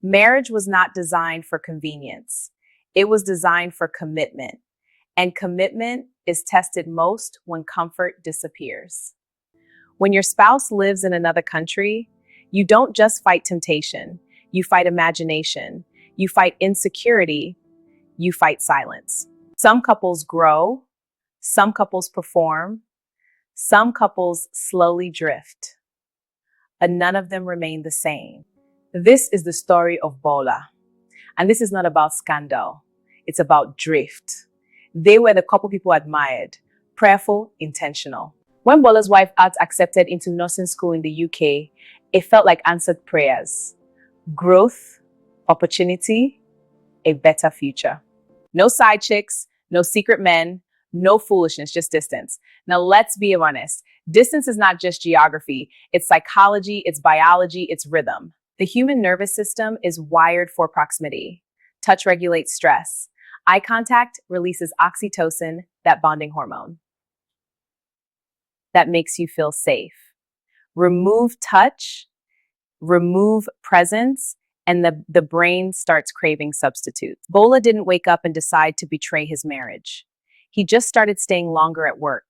Marriage was not designed for convenience. It was designed for commitment. And commitment is tested most when comfort disappears. When your spouse lives in another country, you don't just fight temptation, you fight imagination, you fight insecurity, you fight silence. Some couples grow, some couples perform, some couples slowly drift, and none of them remain the same. This is the story of Bola. And this is not about scandal. It's about drift. They were the couple people admired, prayerful, intentional. When Bola's wife Art accepted into nursing school in the UK, it felt like answered prayers. Growth, opportunity, a better future. No side chicks, no secret men, no foolishness, just distance. Now let's be honest. Distance is not just geography. It's psychology, it's biology, it's rhythm. The human nervous system is wired for proximity. Touch regulates stress. Eye contact releases oxytocin, that bonding hormone that makes you feel safe. Remove touch, remove presence, and the brain starts craving substitutes. Bola didn't wake up and decide to betray his marriage. He just started staying longer at work.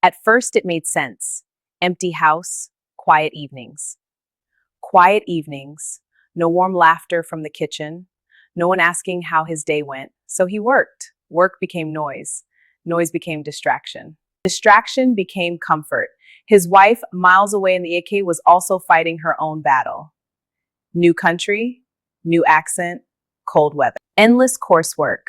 At first, it made sense. Empty house, quiet evenings. Quiet evenings, no warm laughter from the kitchen, no one asking how his day went. So he worked. Work became noise. Noise became distraction. Distraction became comfort. His wife, miles away in the UK, was also fighting her own battle. New country, new accent, cold weather. Endless coursework,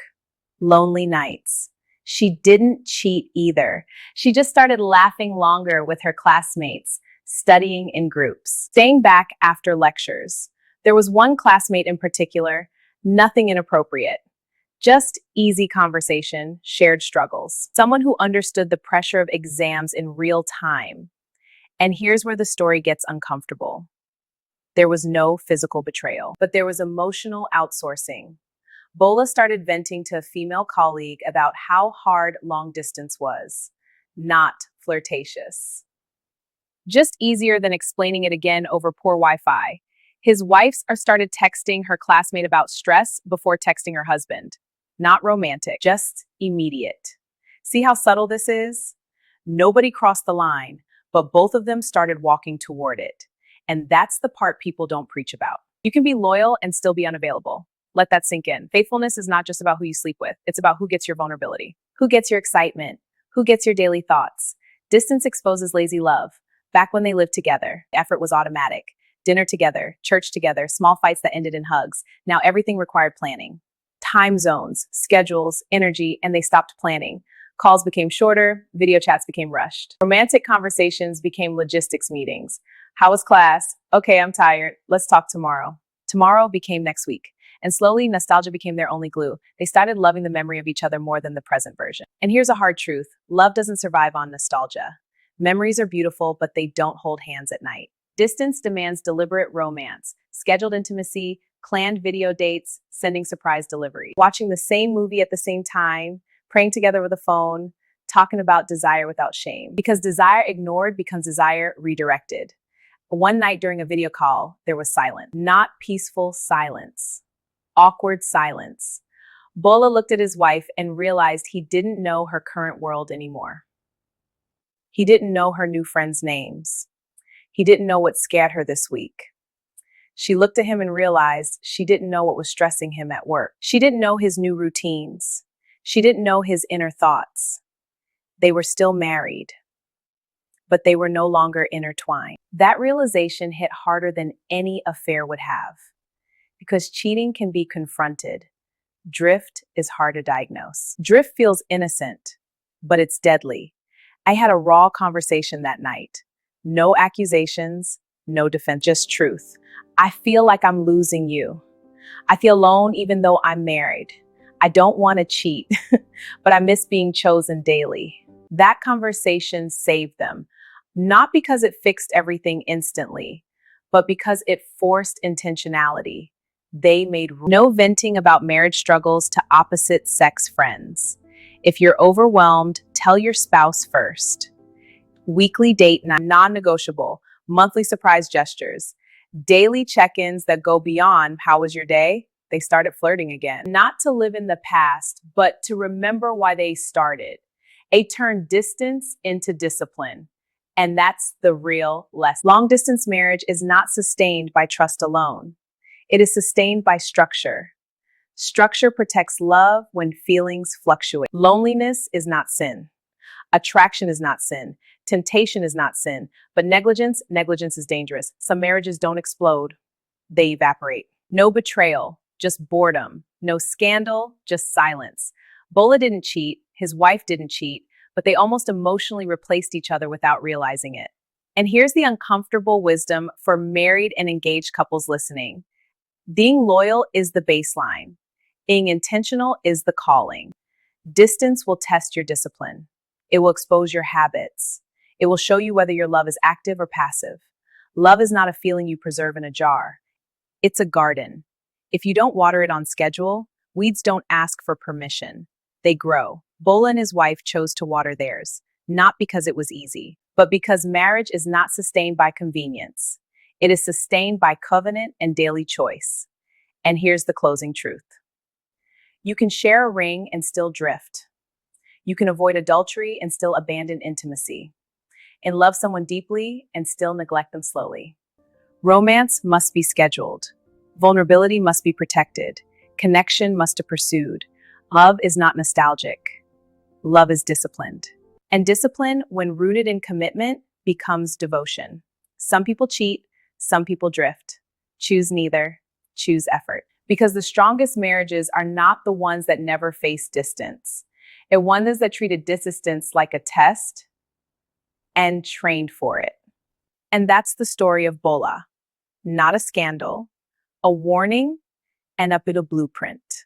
lonely nights. She didn't cheat either. She just started laughing longer with her classmates, studying in groups, staying back after lectures. There was one classmate in particular, nothing inappropriate, just easy conversation, shared struggles. Someone who understood the pressure of exams in real time. And here's where the story gets uncomfortable. There was no physical betrayal, but there was emotional outsourcing. Bola started venting to a female colleague about how hard long distance was, not flirtatious. Just easier than explaining it again over poor Wi-Fi. His wife started texting her classmate about stress before texting her husband. Not romantic, just immediate. See how subtle this is? Nobody crossed the line, but both of them started walking toward it. And that's the part people don't preach about. You can be loyal and still be unavailable. Let that sink in. Faithfulness is not just about who you sleep with. It's about who gets your vulnerability, who gets your excitement, who gets your daily thoughts. Distance exposes lazy love. Back when they lived together, effort was automatic. Dinner together, church together, small fights that ended in hugs. Now everything required planning. Time zones, schedules, energy, and they stopped planning. Calls became shorter, video chats became rushed. Romantic conversations became logistics meetings. How was class? Okay, I'm tired. Let's talk tomorrow. Tomorrow became next week. And slowly, nostalgia became their only glue. They started loving the memory of each other more than the present version. And here's a hard truth. Love doesn't survive on nostalgia. Memories are beautiful, but they don't hold hands at night. Distance demands deliberate romance, scheduled intimacy, planned video dates, sending surprise delivery, watching the same movie at the same time, praying together with a phone, talking about desire without shame. Because desire ignored becomes desire redirected. One night during a video call, there was silence. Not peaceful silence. Awkward silence. Bola looked at his wife and realized he didn't know her current world anymore. He didn't know her new friends' names. He didn't know what scared her this week. She looked at him and realized she didn't know what was stressing him at work. She didn't know his new routines. She didn't know his inner thoughts. They were still married, but they were no longer intertwined. That realization hit harder than any affair would have, because cheating can be confronted. Drift is hard to diagnose. Drift feels innocent, but it's deadly. I had a raw conversation that night. No accusations, no defense, just truth. I feel like I'm losing you. I feel alone even though I'm married. I don't want to cheat, but I miss being chosen daily. That conversation saved them, not because it fixed everything instantly, but because it forced intentionality. They made no venting about marriage struggles to opposite sex friends. If you're overwhelmed, tell your spouse first. Weekly date night, non-negotiable, monthly surprise gestures. Daily check-ins that go beyond "how was your day?" They started flirting again. Not to live in the past, but to remember why they started. They turned distance into discipline. And that's the real lesson. Long distance marriage is not sustained by trust alone. It is sustained by structure. Structure protects love when feelings fluctuate. Loneliness is not sin. Attraction is not sin. Temptation is not sin. But negligence is dangerous. Some marriages don't explode, they evaporate. No betrayal, just boredom. No scandal, just silence. Bola didn't cheat, his wife didn't cheat, but they almost emotionally replaced each other without realizing it. And here's the uncomfortable wisdom for married and engaged couples listening. Being loyal is the baseline. Being intentional is the calling. Distance will test your discipline. It will expose your habits. It will show you whether your love is active or passive. Love is not a feeling you preserve in a jar. It's a garden. If you don't water it on schedule, weeds don't ask for permission. They grow. Bola and his wife chose to water theirs, not because it was easy, but because marriage is not sustained by convenience. It is sustained by covenant and daily choice. And here's the closing truth. You can share a ring and still drift. You can avoid adultery and still abandon intimacy. And love someone deeply and still neglect them slowly. Romance must be scheduled. Vulnerability must be protected. Connection must be pursued. Love is not nostalgic. Love is disciplined. And discipline, when rooted in commitment, becomes devotion. Some people cheat, some people drift. Choose neither. Choose effort. Because the strongest marriages are not the ones that never face distance. It's ones that treated distance like a test and trained for it. And that's the story of Bola. Not a scandal, a warning, and a bit of blueprint.